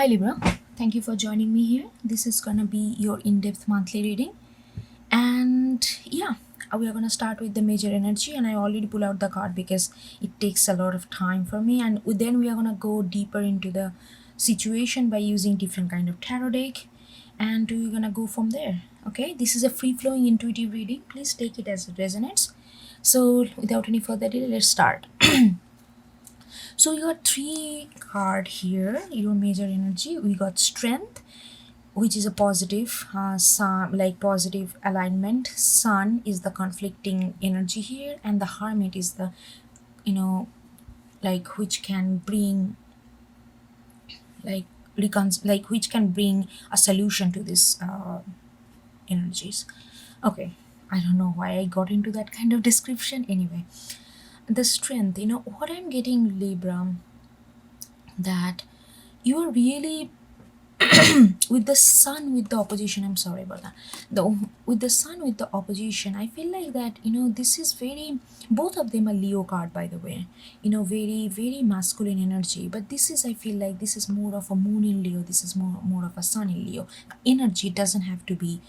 Hi Libra, thank you for joining me here. This is gonna be your in-depth monthly reading, and we are gonna start with the major energy. And I already pull out the card because it takes a lot of time for me, and then we are gonna go deeper into the situation by using different kind of tarot deck, and we're gonna go from there. Okay, this is a free-flowing intuitive reading. Please take it as it resonates. So, without any further delay, let's start. So you got three card here, your major energy. We got strength, which is a positive, sun, like positive alignment. Sun is the conflicting energy here, and the hermit is the, you know, like which can bring like which can bring a solution to this energies. Okay, I don't know why I got into that kind of description. Anyway, the strength. What I'm getting, Libra, that you are really with the sun with the opposition. I'm sorry about that. The With the sun with the opposition, I feel like that this is very, both of them are Leo card, by the way. Very very masculine energy, but this is, I feel like this is more of a moon in Leo, this is more of a sun in Leo energy. It doesn't have to be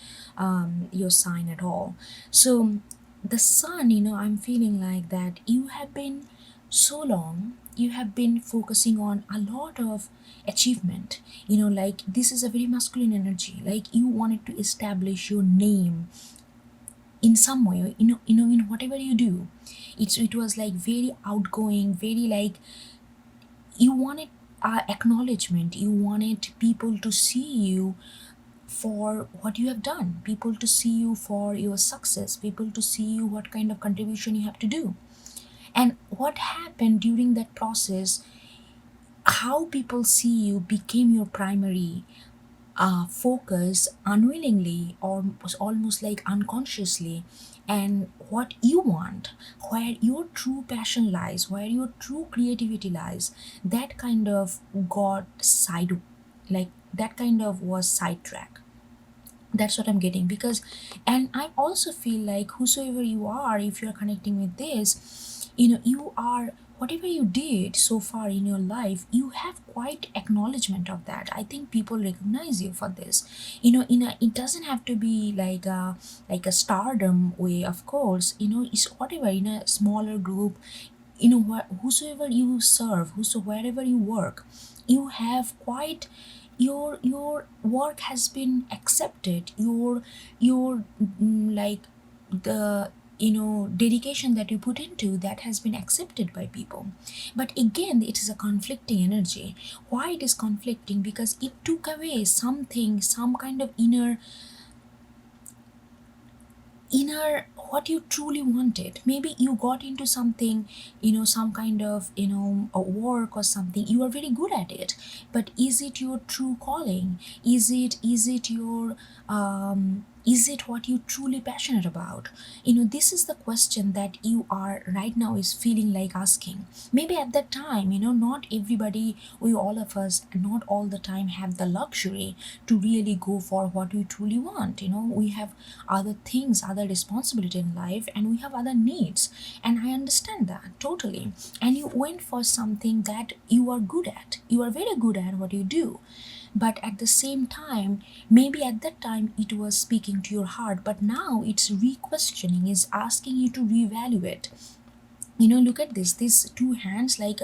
your sign at all. So the sun, I'm feeling like that you have been, so long you have been focusing on a lot of achievement. Like this is a very masculine energy, like you wanted to establish your name in some way, in whatever you do. It was like very outgoing, very like you wanted acknowledgement, you wanted people to see you for what you have done, people to see you for your success, people to see you what kind of contribution you have to do. And what happened during that process, how people see you became your primary focus unwillingly, or was almost like unconsciously. And what you want, where your true passion lies, where your true creativity lies, that kind of got side, like that kind of was sidetracked. That's what I'm getting. Because, and I also feel like whosoever you are, if you're connecting with this, you are, whatever you did so far in your life, you have quite acknowledgement of that. I think people recognize you for this. It doesn't have to be like a stardom way, of course. It's whatever, in a smaller group, whosoever you serve, wherever you work, you have quite, your work has been accepted, your like the dedication that you put into that has been accepted by people. But again, it is a conflicting energy. Why it is conflicting? Because it took away something, some kind of inner what you truly wanted. Maybe you got into something, some kind of a work or something, you are very good at it, but is it your true calling? Is it your is it what you truly passionate about? This is the question that you are right now is feeling like asking. Maybe at that time, not everybody, we all of us, not all the time have the luxury to really go for what we truly want. We have other things, other responsibility in life, and we have other needs, and I understand that totally. And you went for something that you are good at, you are very good at what you do. But at the same time, maybe at that time it was speaking to your heart, but now it's re-questioning, is asking you to reevaluate. Look at this, these two hands, like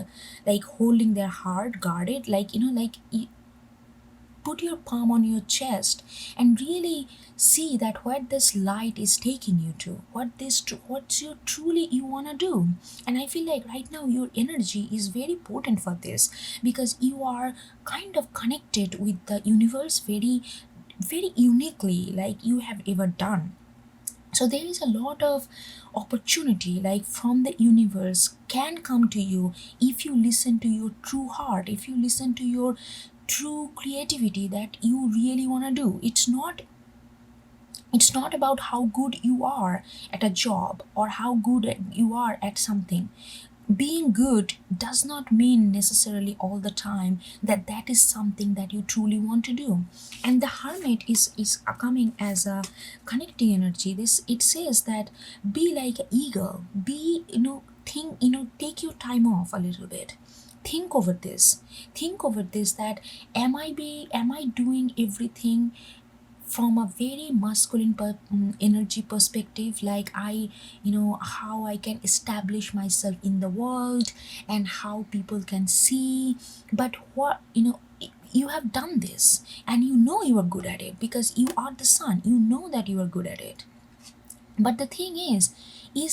holding their heart guarded, like put your palm on your chest and really see that where this light is taking you to, what's your truly you want to do. And I feel like right now your energy is very potent for this, because you are kind of connected with the universe very very uniquely, like you have ever done. So there is a lot of opportunity, like from the universe can come to you if you listen to your true heart, if you listen to your true creativity that you really want to do. It's not about how good you are at a job or how good you are at something. Being good does not mean necessarily all the time that that is something that you truly want to do. And the hermit is coming as a connecting energy. This, it says that be like an eagle, be, think, take your time off a little bit, think over this. Think over this, that am I doing everything from a very masculine energy perspective, like I, how I can establish myself in the world and how people can see. But what, you have done this and you know you are good at it because you are the sun, you know that you are good at it. But the thing is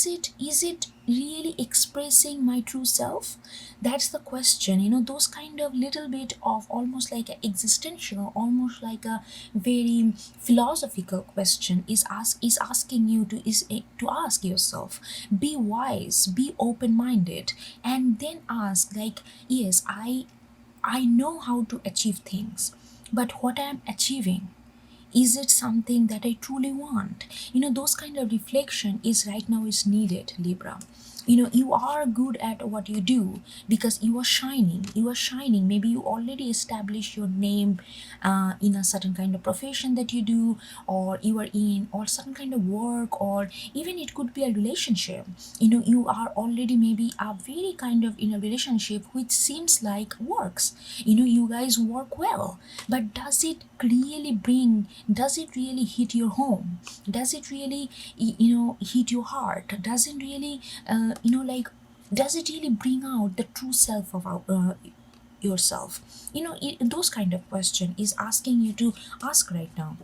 it really expressing my true self? That's the question. Those kind of little bit of almost like a existential, almost like a very philosophical question is asking you to ask yourself. Be wise, be open minded, and then ask, like, yes, I know how to achieve things, but what I'm achieving, is it something that I truly want? Those kind of reflection is right now is needed, Libra. You are good at what you do because you are shining. Maybe you already established your name in a certain kind of profession that you do, or you are in, or certain kind of work, or even it could be a relationship. You are already maybe a very kind of in a relationship which seems like works. You guys work well, but does it really hit your home? Does it really hit your heart? Does it really like, does it really bring out the true self of yourself? Those kind of question is asking you to ask right now.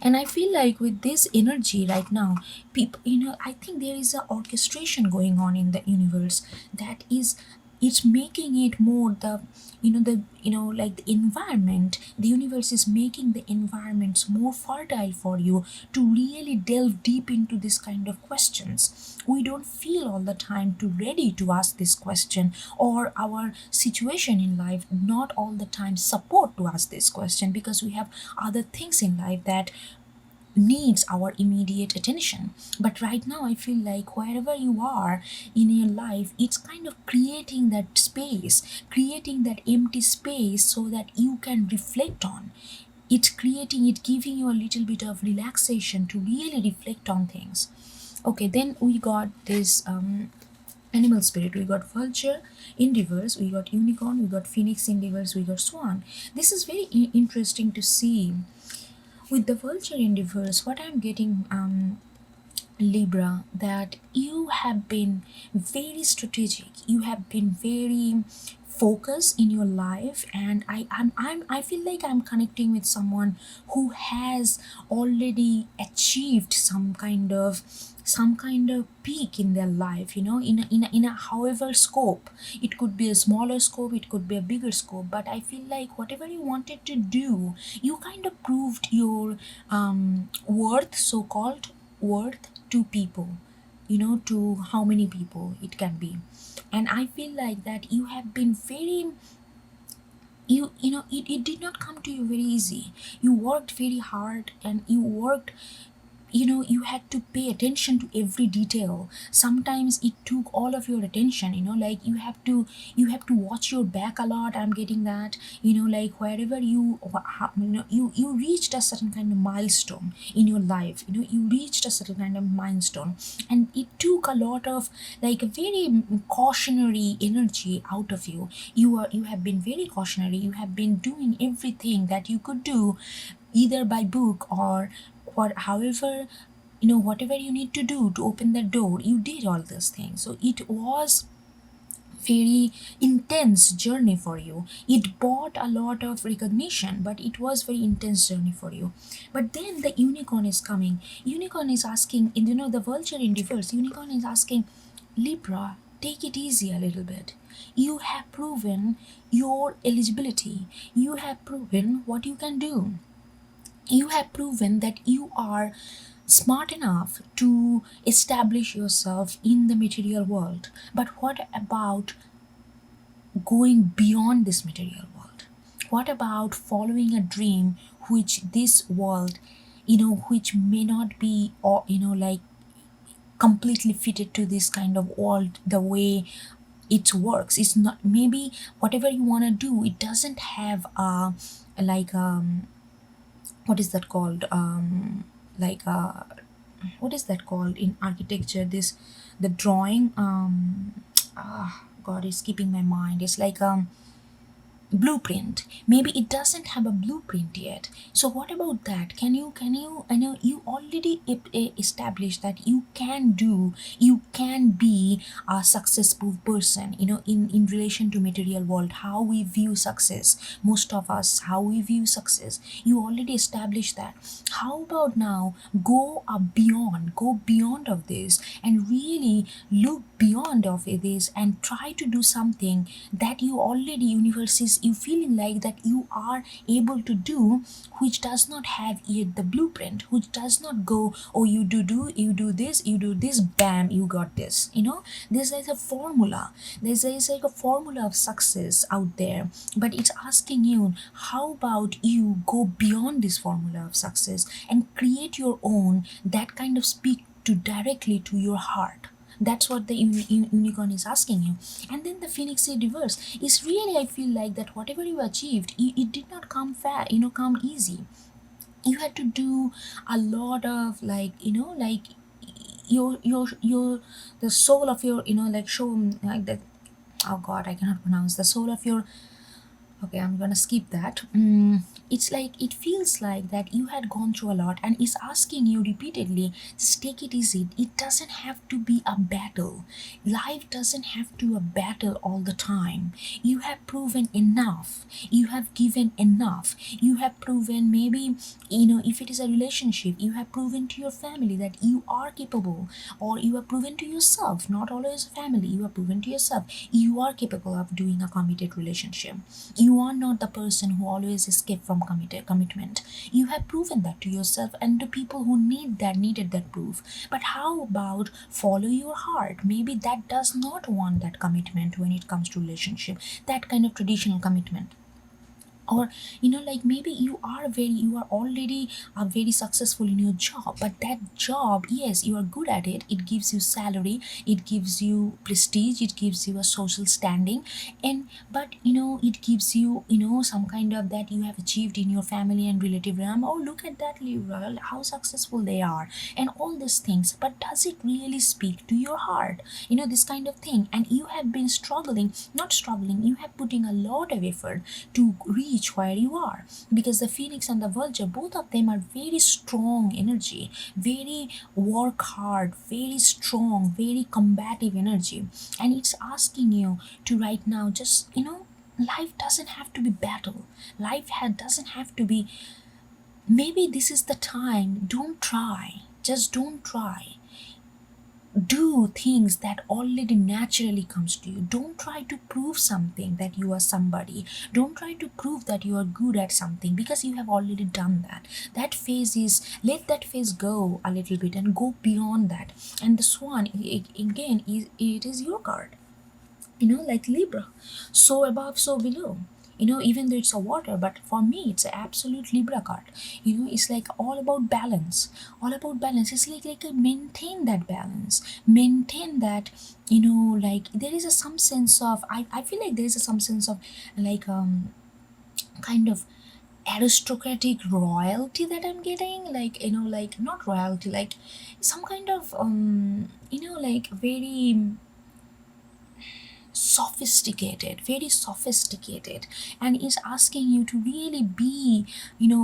And I feel like with this energy right now, people, I think there is a orchestration going on in the universe that is, it's making it more like the environment, the universe is making the environments more fertile for you to really delve deep into this kind of questions. We don't feel all the time too ready to ask this question, or our situation in life not all the time support to ask this question, because we have other things in life that needs our immediate attention. But right now I feel like wherever you are in your life, it's kind of creating that space, creating that empty space so that you can reflect on. It's creating it, giving you a little bit of relaxation to really reflect on things. Okay, then we got this animal spirit. We got vulture in reverse, we got unicorn, we got phoenix in reverse, we got swan. This is very interesting to see. With the vulture in reverse, what I'm getting, Libra, that you have been very strategic, you have been very focused in your life, and I feel like I'm connecting with someone who has already achieved some kind of peak in their life, in a however scope. It could be a smaller scope, it could be a bigger scope, but I feel like whatever you wanted to do, you kind of proved your worth, so-called worth, to people, to how many people it can be. And I feel like that you have been very, it did not come to you very easy. You worked very hard, and you had to pay attention to every detail. Sometimes it took all of your attention, like you have to watch your back a lot. I'm getting that, like wherever you reached a certain kind of milestone in your life, you reached a certain kind of milestone, and it took a lot of, like, a very cautionary energy out of you. You have been very cautionary, you have been doing everything that you could do, either by book or however, whatever you need to do to open the door, you did all those things. So it was very intense journey for you. It brought a lot of recognition, but it was very intense journey for you. But then the unicorn is coming. Unicorn is asking, the vulture in reverse, unicorn is asking, Libra, take it easy a little bit. You have proven your eligibility, you have proven what you can do, you have proven that you are smart enough to establish yourself in the material world. But what about going beyond this material world? What about following a dream which this world, which may not be, or like, completely fitted to this kind of world, the way it works? It's not, maybe whatever you want to do, it doesn't have a, like, what is that called, like, what is that called in architecture, this, the drawing, God, it's keeping my mind. It's like blueprint. Maybe it doesn't have a blueprint yet. So what about that? Can you I know you already established that you can do, you can be a successful person, in relation to material world, how we view success, most of us, how we view success, you already established that. How about now go beyond of this and really look beyond of this and try to do something that you already universes you feeling like that you are able to do, which does not have yet the blueprint, which does not go, oh, you do this, bam, you got this. There's like a formula, there's like a formula of success out there, but it's asking you, how about you go beyond this formula of success and create your own, that kind of speak to directly to your heart. That's what the unicorn is asking you. And then the phoenix in reverse is really, I feel like that whatever you achieved, it did not come fair, come easy. You had to do a lot of, like, like your the soul of your, like, show, like that. Oh God, I cannot pronounce the soul of your. Okay, I'm gonna skip that. It's like, it feels like that you had gone through a lot and it's asking you repeatedly, just take it easy. It doesn't have to be a battle. Life doesn't have to be a battle all the time. You have proven enough. You have given enough. You have proven, maybe, if it is a relationship, you have proven to your family that you are capable, or you have proven to yourself, not always family, you have proven to yourself you are capable of doing a committed relationship. You are not the person who always escape from commitment. You have proven that to yourself and to people who needed that proof. But how about follow your heart? Maybe that does not want that commitment when it comes to relationship, that kind of traditional commitment. Or, like, maybe you are already very successful in your job, but that job, yes, you are good at it, it gives you salary, it gives you prestige, it gives you a social standing, and but it gives you, some kind of that you have achieved in your family and relative realm. Oh, look at that Libra, how successful they are, and all these things. But does it really speak to your heart? This kind of thing. And you have been not struggling, you have putting a lot of effort to reach where you are, because the phoenix and the vulture, both of them are very strong energy, very work hard, very strong, very combative energy. And it's asking you to right now, just, life doesn't have to be battle, doesn't have to be. Maybe this is the time, don't try, do things that already naturally comes to you. Don't try to prove something that you are somebody. Don't try to prove that you are good at something, because you have already done that. That phase is, let that phase go a little bit and go beyond that. And the swan, again, it is your card, like Libra, so above, so below. Even though it's a water, but for me it's an absolute Libra card. It's like all about balance, it's like maintain that balance, maintain that. Like, there is some sense of, I feel like there is some sense of, like, kind of aristocratic royalty that I'm getting, like, like, not royalty, like some kind of, like, very sophisticated, and is asking you to really be,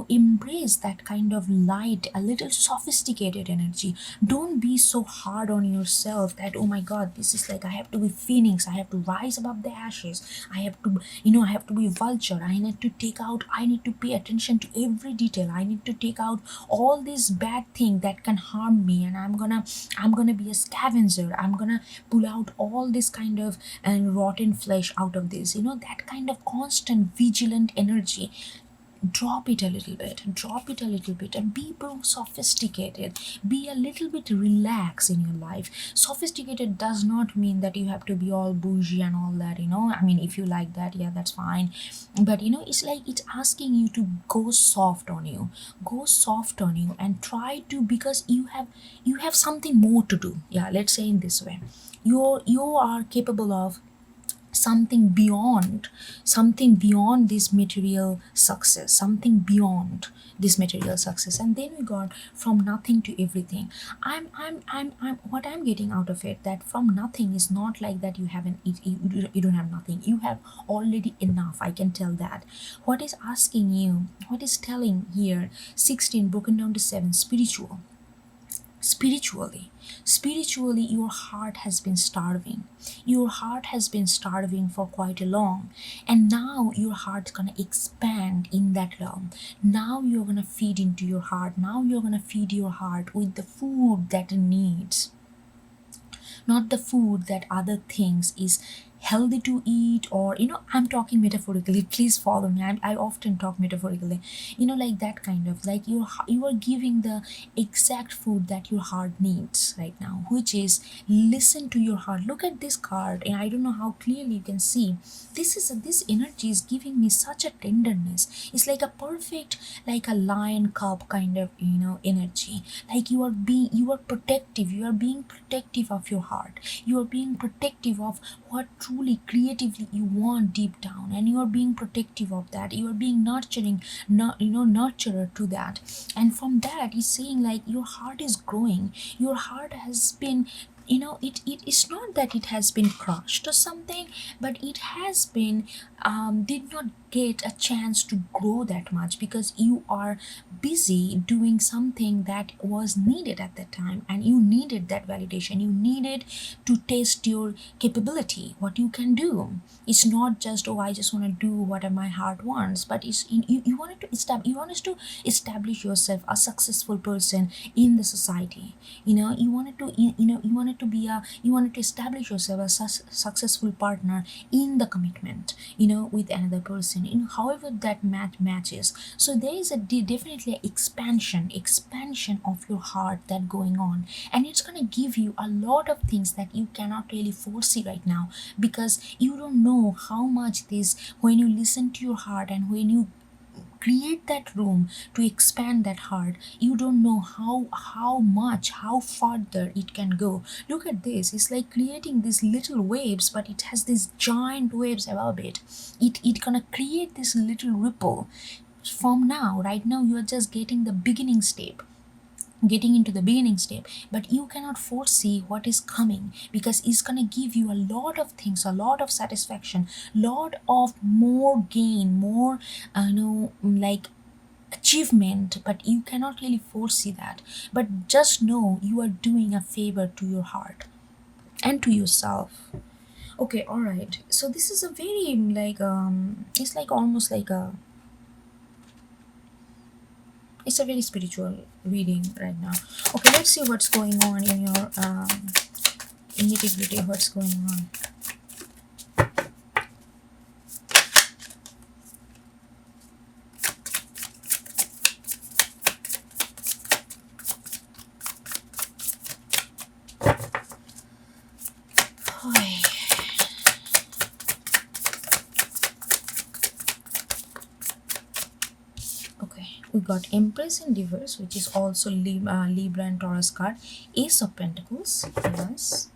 embrace that kind of light, a little sophisticated energy. Don't be so hard on yourself that, oh my God, this is like, I have to be phoenix, I have to rise above the ashes, I have to, I have to be vulture, I need to pay attention to every detail, I need to take out all these bad thing that can harm me, and I'm gonna be a scavenger, I'm gonna pull out all this kind of and rotten flesh out of this, that kind of constant vigilant energy. Drop it a little bit, and be more sophisticated, be a little bit relaxed in your life. Sophisticated does not mean that you have to be all bougie and all that, I mean, if you like that, yeah, that's fine. But it's like, it's asking you to go soft on you, and try to, because you have something more to do. Yeah, let's say in this way, you are capable of something beyond this material success, something beyond this material success. And then we got from nothing to everything. I'm what I'm getting out of it, that from nothing is not like that you haven't you don't have nothing, you have already enough. I can tell that. What is asking you, what is telling here, 16 broken down to 7, spiritually your heart has been starving. Your heart has been starving for quite a long, and now your heart's gonna expand in that realm. Now you're gonna feed into your heart. Now you're gonna feed your heart with the food that it needs, not the food that other things is healthy to eat. Or I'm talking metaphorically, please follow me. I often talk metaphorically, like that kind of, like you are giving the exact food that your heart needs right now, which is listen to your heart. Look at this card, and I don't know how clearly you can see. This energy is giving me such a tenderness. It's like a perfect, like a lion cub kind of energy. Like you are protective, you are being protective of your heart, you are being protective of what truly creatively you want deep down, and you are being protective of that. You are being nurturing, nurturer to that. And from that is saying, like, your heart is growing. Your heart has been, it's not that it has been crushed or something, but it has been did not get a chance to grow that much, because you are busy doing something that was needed at that time, and you needed that validation. You needed to test your capability, what you can do. It's not just, oh, I just want to do what my heart wants, but you wanted to establish yourself a successful person in the society. You wanted to you wanted to establish yourself as a successful partner in the commitment, with another person, however that matches. So there is definitely an expansion of your heart that going on, and it's going to give you a lot of things that you cannot really foresee right now, because you don't know how much this, when you listen to your heart and when you create that room to expand that heart, you don't know how further it can go. Look at this, it's like creating these little waves, but it has these giant waves above it. It gonna create this little ripple. From now, right now, you are just getting into the beginning step, but you cannot foresee what is coming, because it's gonna give you a lot of things, a lot of satisfaction, lot of more gain, more like achievement, but you cannot really foresee that. But just know you are doing a favor to your heart and to yourself. Okay, all right, so this is a very, like, it's like almost like a, it's a very spiritual reading right now. Okay, let's see what's going on in your nitty-gritty, what's going on. Oy. Okay, we got Empress in reverse, which is also Libra and Taurus card. Ace of Pentacles, yes.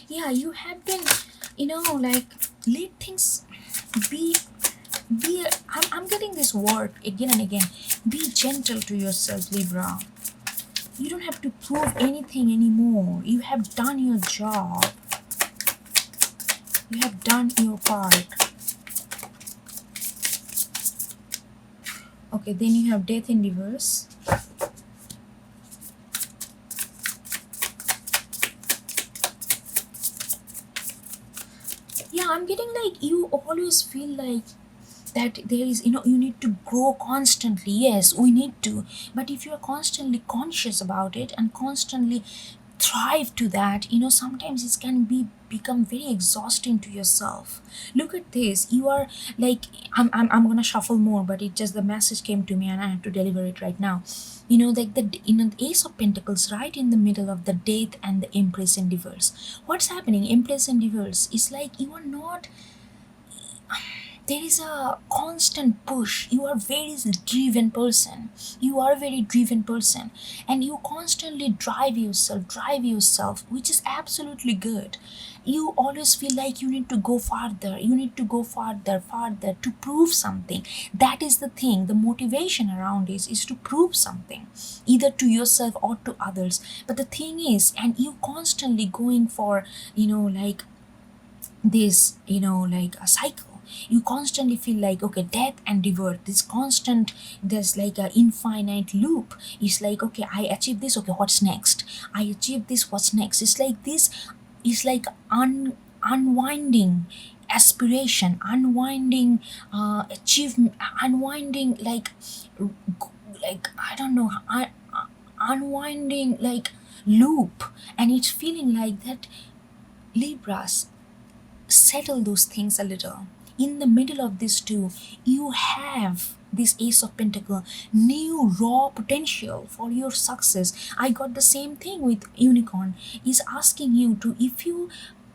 Yeah, you have been, like, let things be. I'm getting this word again and again. Be gentle to yourself, Libra. You don't have to prove anything anymore. You have done your job. You have done your part. Okay, then you have Death in reverse. Yeah, I'm getting like you always feel like that there is, you need to grow constantly. Yes, we need to, but if you're constantly conscious about it and constantly thrive to that, sometimes it can become very exhausting to yourself. Look at this, you are like, I'm gonna shuffle more, but it just, the message came to me and I have to deliver it right now. Like the Ace of Pentacles right in the middle of the Death and the Empress in reverse. What's happening? Empress in reverse is like, you are not, there is a constant push. You are very driven person. You are a very driven person, and you constantly drive yourself, which is absolutely good. You always feel like you need to go farther, you need to go farther to prove something. That is the thing. The motivation around is to prove something, either to yourself or to others. But the thing is, and you constantly going for, like this, like a cycle. You constantly feel like, okay, death and rebirth, this constant, there's like a infinite loop. It's like, okay, I achieve this, okay, what's next? I achieve this, what's next? It's like this. It's like unwinding aspiration, unwinding achievement, unwinding like I don't know, unwinding like loop. And it's feeling like that. Libras, settle those things a little. In the middle of this too, you have this Ace of Pentacle, new raw potential for your success. I got the same thing with Unicorn. Is asking you to, if you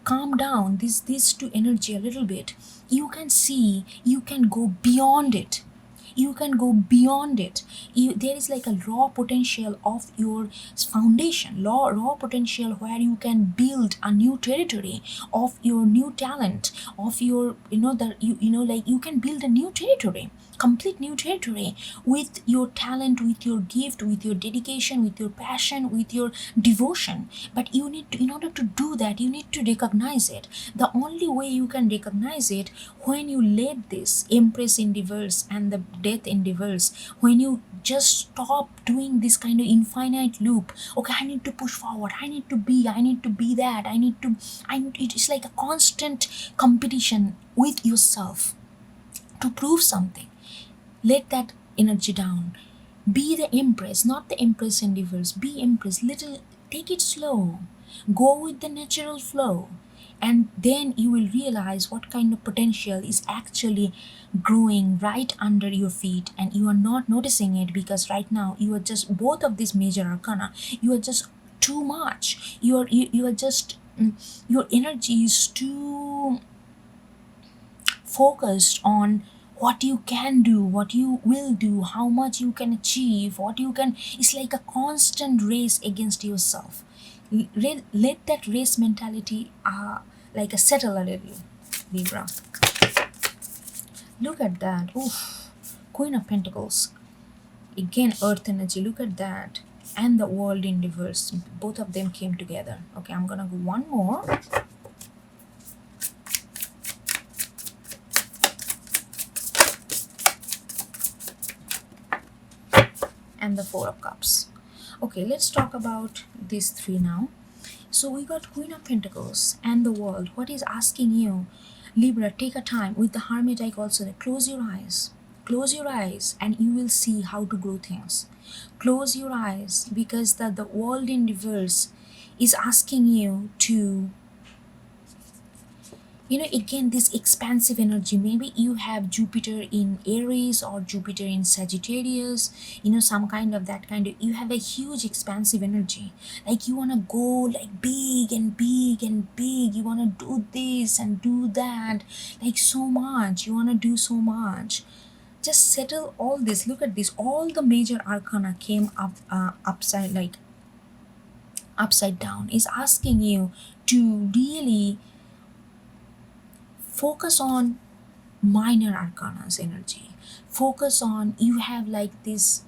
calm down this two energy a little bit, you can see you can go beyond it. You can go beyond it. There is like a raw potential of your foundation, raw potential where you can build a new territory of your new talent, of your, like you can build a new territory, complete new territory, with your talent, with your gift, with your dedication, with your passion, with your devotion. But you need to, in order to do that, you need to recognize it. The only way you can recognize it, when you let this Empress in reverse and the Death in reverse, when you just stop doing this kind of infinite loop. Okay, I need to push forward, I need to be that, it is like a constant competition with yourself to prove something. Let that energy down. Be the Empress, not the Empress in reverse. Be Empress. Little, take it slow. Go with the natural flow. And then you will realize what kind of potential is actually growing right under your feet, and you are not noticing it because right now you are just, both of these major arcana, you are just too much. You are just, your energy is too focused on what you can do, what you will do, how much you can achieve, what you can. It's like a constant race against yourself. Let that race mentality like a settle a little, Libra. Look at that. Oof. Queen of Pentacles. Again, earth energy. Look at that. And the world in reverse. Both of them came together. Okay, I'm gonna go one more. And the Four of Cups. Okay, let's talk about these three now. So we got Queen of Pentacles and the World. What is asking you? Libra, take a time. With the Hermit, I also say, close your eyes. Close your eyes and you will see how to grow things. Close your eyes, because the world in reverse is asking you to, again, this expansive energy. Maybe you have Jupiter in Aries or Jupiter in Sagittarius, some kind of that kind of, you have a huge expansive energy. Like you want to go like big and big and big. You want to do this and do that, like so much. You want to do so much. Just settle all this. Look at this. All the major arcana came up, upside down. Is asking you to really focus on minor arcana's energy. Focus on, you have like this,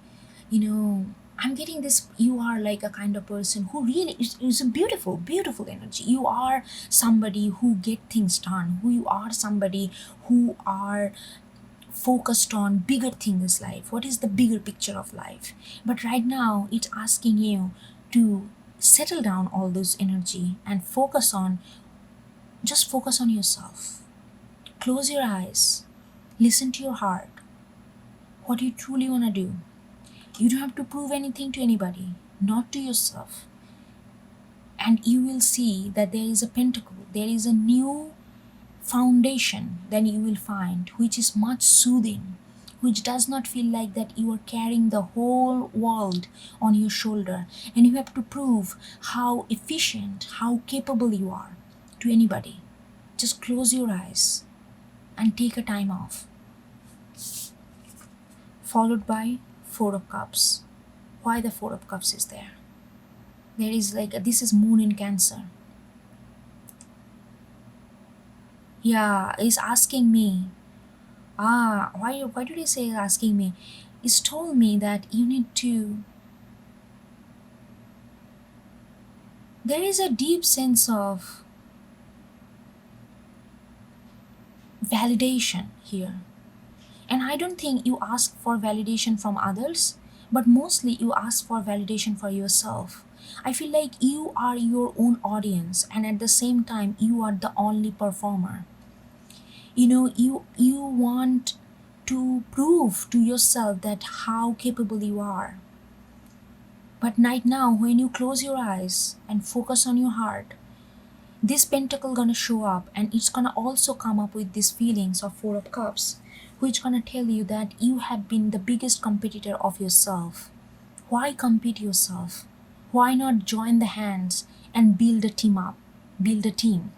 I'm getting this, you are like a kind of person who really is a beautiful energy. You are somebody who get things done, who you are somebody who are focused on bigger things in life. What is the bigger picture of life? But right now it's asking you to settle down all those energy and focus on yourself. Close your eyes. Listen to your heart. What you truly want to do. You don't have to prove anything to anybody, not to yourself. And you will see that there is a pentacle. There is a new foundation that you will find, which is much soothing, which does not feel like that you are carrying the whole world on your shoulder and you have to prove how efficient, how capable you are to anybody. Just close your eyes. and take a time off. Followed by Four of Cups. Why the Four of Cups is there? There is this is Moon in Cancer. Yeah, it's asking me. Why did he say asking me? It's told me that you need to. There is a deep sense of validation here. And I don't think you ask for validation from others, but mostly you ask for validation for yourself. I feel like you are your own audience, and at the same time, you are the only performer. You want to prove to yourself that how capable you are. But right now, when you close your eyes and focus on your heart, this pentacle gonna show up, and it's gonna also come up with these feelings of Four of Cups, which gonna tell you that you have been the biggest competitor of yourself. Why compete yourself? Why not join the hands and build a team up? Build a team.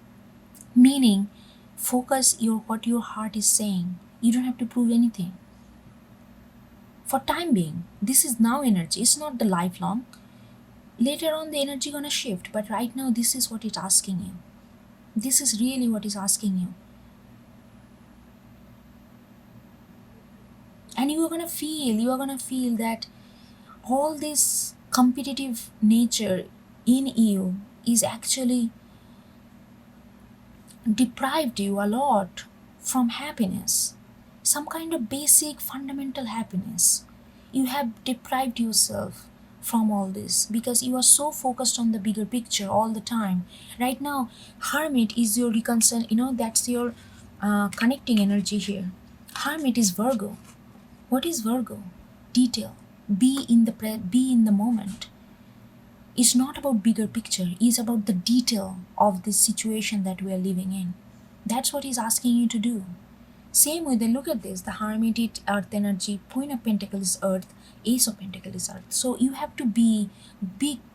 Meaning, focus what your heart is saying. You don't have to prove anything. For time being, this is now energy. It's not the lifelong. Later on, the energy gonna shift. But right now, this is what it's asking you. This is really what it's asking you. And you are gonna feel that all this competitive nature in you is actually deprived you a lot from happiness, some kind of basic fundamental happiness. You have deprived yourself from all this because you are so focused on the bigger picture all the time. Right now, Hermit is your reconcile, that's your connecting energy here. Hermit is Virgo. What is Virgo? Detail. Be in the moment. It's not about bigger picture. It's about the detail of this situation that we are living in. That's what he's asking you to do. Same way, look at this. The Hermit is Earth energy. Queen of Pentacles is Earth. Ace of Pentacles is Earth. So you have to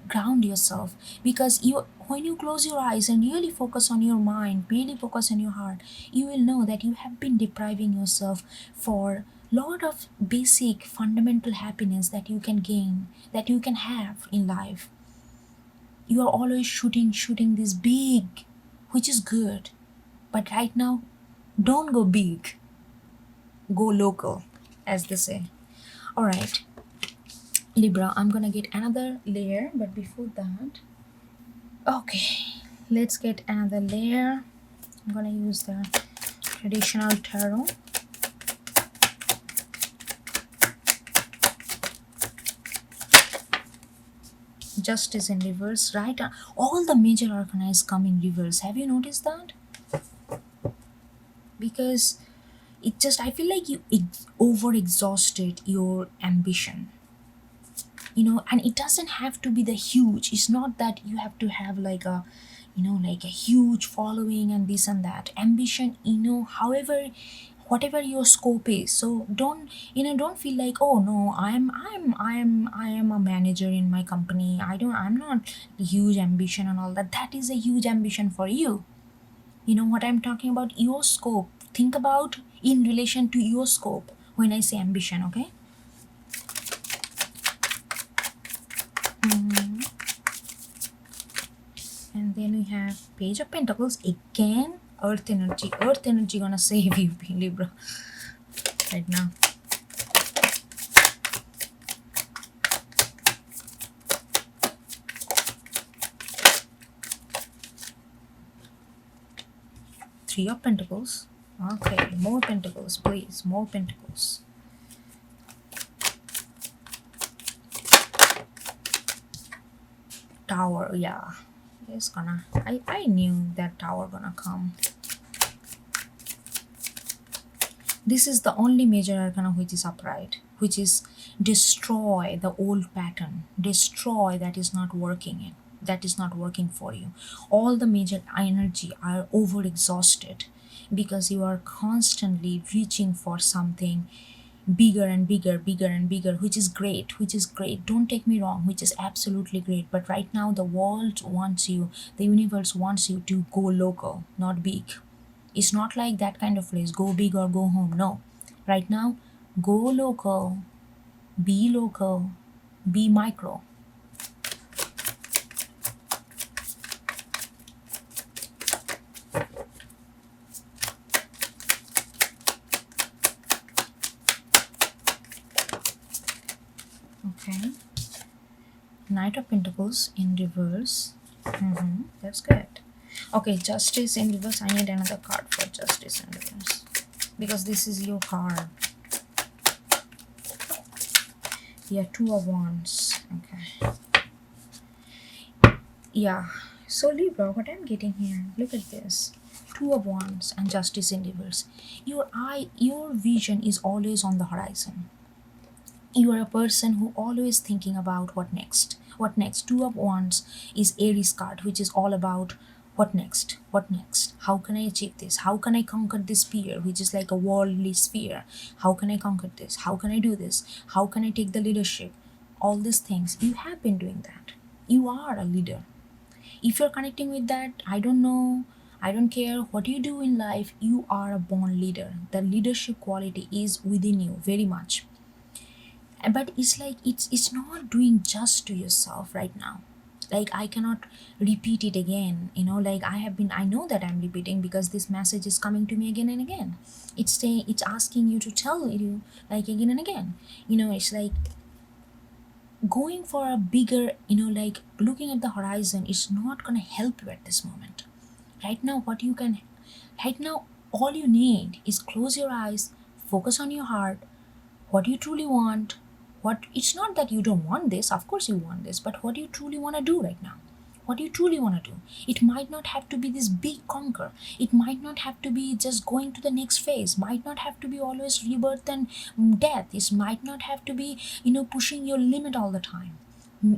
ground yourself, because when you close your eyes and really focus on your mind, really focus on your heart, you will know that you have been depriving yourself for lot of basic fundamental happiness that you can gain, that you can have in life. You are always shooting this big, which is good. But right now, don't go big. Go local, as they say. Alright, Libra, I'm gonna get another layer, but before that, okay, let's get another layer. I'm gonna use the traditional tarot. Justice in reverse, right? All the major arcana is coming reverse. Have you noticed that? Because I feel like you over exhausted your ambition. And it doesn't have to be the huge. It's not that you have to have like a huge following and this and that. Ambition, however, whatever your scope is. So don't feel like, oh no, I am a manager in my company. I'm not huge ambition and all that. That is a huge ambition for you. You know what I'm talking about? Your scope. Think about in relation to your scope when I say ambition, okay? And then we have Page of Pentacles again. Earth energy gonna save you, Libra, right now. Three of Pentacles. Okay, more Pentacles, please, more Pentacles. Tower, yeah, it's gonna. I knew that Tower gonna come. This is the only major arcana which is upright, which is destroy the old pattern, destroy that is not working for you. All the major energy are over exhausted because you are constantly reaching for something bigger and bigger, which is great. Don't take me wrong, which is absolutely great. But right now the world wants you, the universe wants you to go local, not big. It's not like that kind of phrase, go big or go home. No. Right now, go local, be micro. Okay. Knight of Pentacles in reverse. That's good. Okay, Justice in reverse. I need another card for Justice in reverse, because this is your card. Yeah, Two of Wands. Okay. Yeah. So Libra, what I'm getting here, look at this. Two of Wands and Justice in reverse. Your vision is always on the horizon. You are a person who always thinking about what next. What next? Two of Wands is Aries card, which is all about what next? What next? How can I achieve this? How can I conquer this fear, which is like a worldly sphere? How can I conquer this? How can I do this? How can I take the leadership? All these things. You have been doing that. You are a leader. If you're connecting with that, I don't know, I don't care what you do in life, you are a born leader. The leadership quality is within you very much. But it's like it's not doing just to yourself right now. Like, I cannot repeat it again, like I know that I'm repeating because this message is coming to me again and again. It's asking you to tell you, like, again and again. It's like going for a bigger, like looking at the horizon is not going to help you at this moment. Right now, all you need is close your eyes, focus on your heart, what you truly want. It's not that you don't want this, of course you want this, but what you truly want to do right now. What you truly want to do. It might not have to be this big conquer. It might not have to be just going to the next phase. Might not have to be always rebirth and death. It might not have to be, pushing your limit all the time.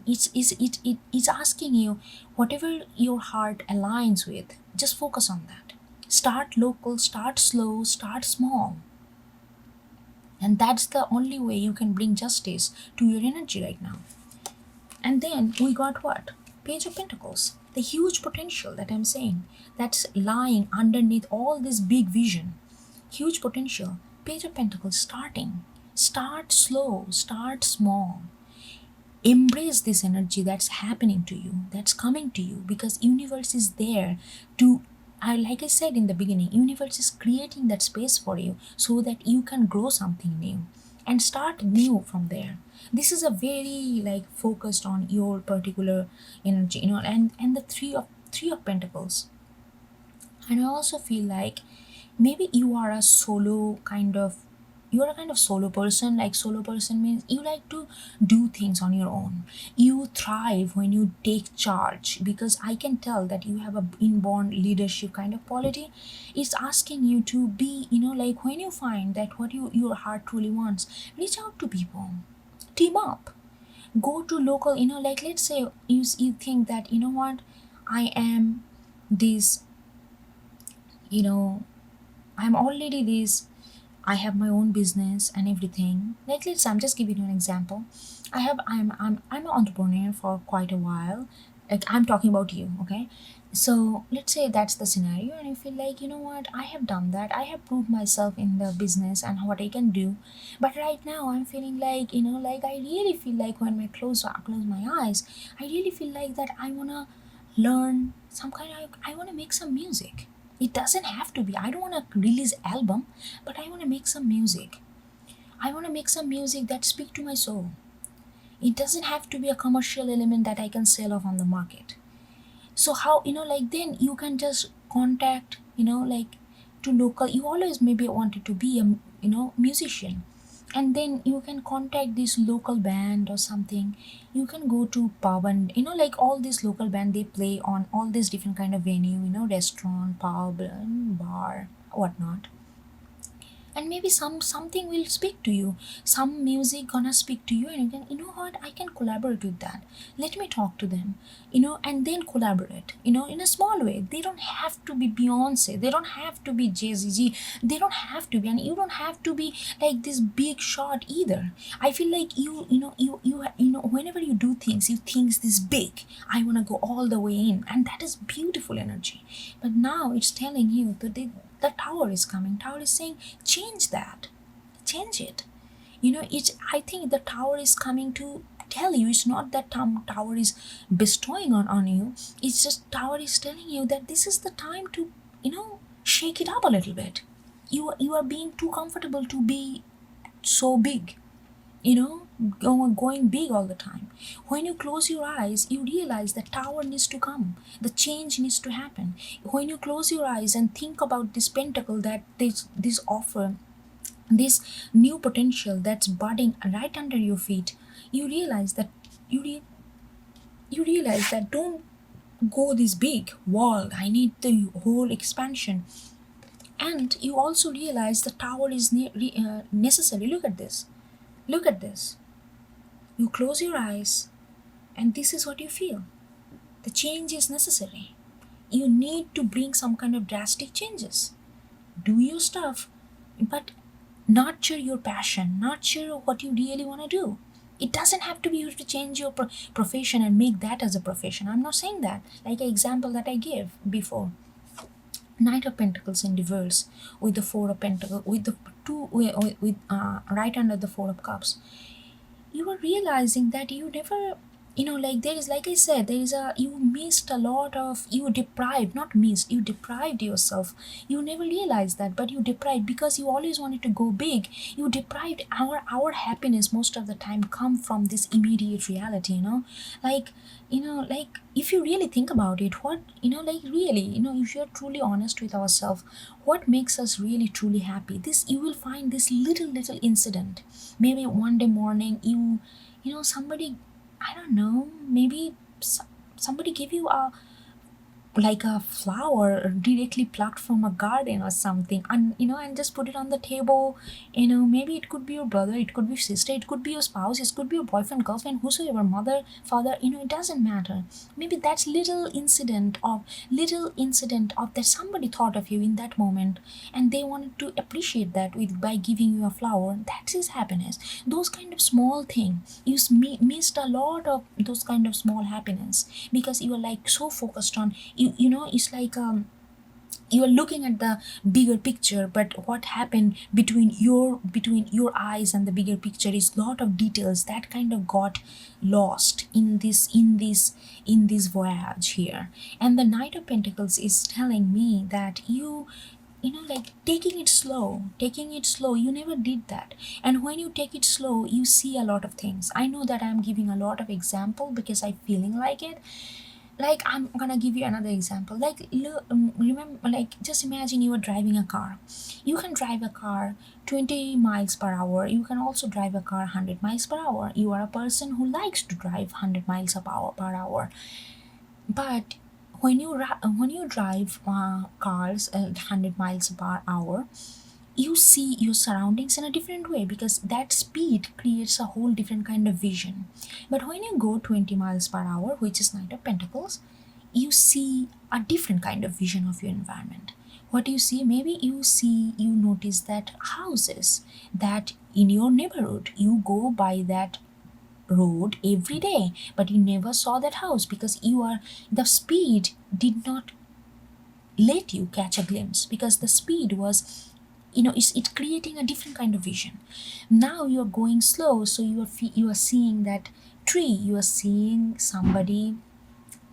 It's asking you, whatever your heart aligns with, just focus on that. Start local, start slow, start small. And that's the only way you can bring justice to your energy right now. And then we got what? Page of Pentacles. The huge potential that I'm saying, that's lying underneath all this big vision. Huge potential. Page of Pentacles starting. Start slow, start small. Embrace this energy that's happening to you, that's coming to you, because universe is there to, like I said in the beginning, universe is creating that space for you so that you can grow something new and start new from there. This is a very like focused on your particular energy, and the three of Pentacles. And I also feel like maybe you are a kind of solo person. Like, solo person means you like to do things on your own. You thrive when you take charge, because I can tell that you have a inborn leadership kind of quality. It's asking you to be, like, when you find that what your heart truly wants, reach out to people, team up, go to local, like, let's say you think that, what, I am this, I'm already this, I have my own business and everything. Like, I'm just giving you an example. I'm an entrepreneur for quite a while. Like, I'm talking about you, okay? So let's say that's the scenario, and you feel like, what, I have done that. I have proved myself in the business and what I can do. But right now I'm feeling like, like, I really feel like when I close my eyes, I really feel like that I wanna learn some kind of, I wanna make some music. It doesn't have to be, I don't want to release album, but I want to make some music. I want to make some music that speak to my soul. It doesn't have to be a commercial element that I can sell off on the market. So how, like, then you can just contact, like, to local, you always maybe wanted to be a, musician, and then you can contact this local band or something. You can go to pub and, like, all these local band, they play on all these different kind of venue, restaurant, pub, and bar, whatnot. And maybe something will speak to you, some music gonna speak to you, and you can, what, I can collaborate with that. Let me talk to them, and then collaborate, in a small way. They don't have to be Beyonce, they don't have to be Jay-Z, they don't have to be, and you don't have to be like this big shot either. I feel like whenever you do things, you think this big, I want to go all the way in, and that is beautiful energy. But now it's telling you that the the tower is coming. Tower is saying, change that, change it. It's, I think the tower is coming to tell you, it's not that tower is bestowing on you, it's just tower is telling you that this is the time to, shake it up a little bit. You are being too comfortable to be so big, going big all the time. When you close your eyes, you realize the tower needs to come, the change needs to happen. When you close your eyes and think about this pentacle, that this offer, this new potential that's budding right under your feet, you realize that you realize that don't go this big world, I need the whole expansion. And you also realize the tower is necessary. Look at this, look at this. You close your eyes and this is what you feel. The change is necessary. You need to bring some kind of drastic changes. Do your stuff, but nurture your passion, nurture what you really want to do. It doesn't have to be you to change your profession and make that as a profession. I'm not saying that. Like an example that I gave before, Knight of Pentacles in reverse with the Four of Pentacles, with the two, with right under the Four of Cups. You are realizing that you never, like there is, like I said, there is you missed a lot of, you deprived, not missed, you deprived yourself. You never realized that, but you deprived because you always wanted to go big. You deprived our happiness most of the time come from this immediate reality, like, like if you really think about it, what, like really, if you're truly honest with ourselves, what makes us really truly happy, this you will find this little incident. Maybe one day morning, somebody, I don't know, maybe somebody give you a, like a flower directly plucked from a garden or something, and and just put it on the table. Maybe it could be your brother, it could be your sister, it could be your spouse, it could be your boyfriend, girlfriend, whosoever, mother, father, it doesn't matter. Maybe that's little incident of that somebody thought of you in that moment, and they wanted to appreciate that with by giving you a flower. That is happiness. Those kind of small things, you missed a lot of those kind of small happiness because you are like so focused on it's like you are looking at the bigger picture, but what happened between your eyes and the bigger picture is lot of details that kind of got lost in this voyage here. And the Knight of Pentacles is telling me that like taking it slow, you never did that. And when you take it slow, you see a lot of things. I know that I'm giving a lot of example because I'm feeling like it. Like, I'm gonna give you another example. Like, remember, like, just imagine you are driving a car. You can drive a car 20 miles per hour. You can also drive a car 100 miles per hour. You are a person who likes to drive 100 miles per hour. But when you drive cars at 100 miles per hour, you see your surroundings in a different way because that speed creates a whole different kind of vision. But when you go 20 miles per hour, which is Knight of Pentacles, you see a different kind of vision of your environment. What you see, maybe you notice that houses that in your neighborhood, you go by that road every day, but you never saw that house because the speed did not let you catch a glimpse because the speed was, it's creating a different kind of vision. Now you're going slow, so you are seeing that tree, you are seeing somebody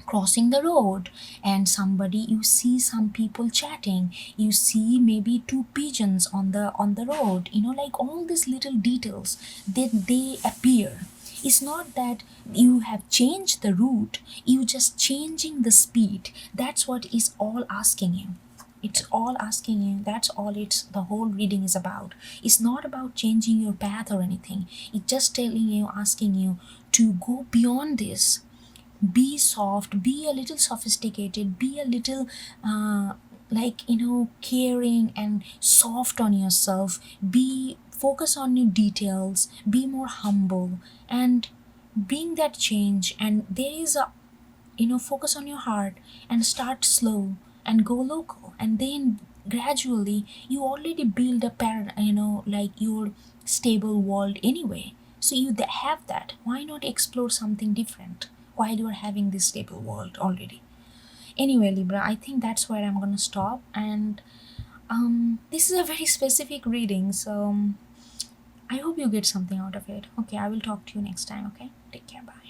crossing the road, and you see some people chatting, you see maybe two pigeons on the road, like all these little details, they appear. It's not that you have changed the route, you just changing the speed. That's what is all asking you. It's all asking you. That's all the whole reading is about. It's not about changing your path or anything. It's just telling you, asking you to go beyond this. Be soft, be a little sophisticated, be a little caring and soft on yourself. Be focus on your details, be more humble, and bring that change. And there is a, focus on your heart and start slow and go local, and then gradually you already build a like your stable world anyway. So you have that. Why not explore something different while you're having this stable world already? Anyway, Libra, I think that's where I'm gonna stop. And This is a very specific reading, so I hope you get something out of it. Okay, I will talk to you next time. Okay, take care. Bye.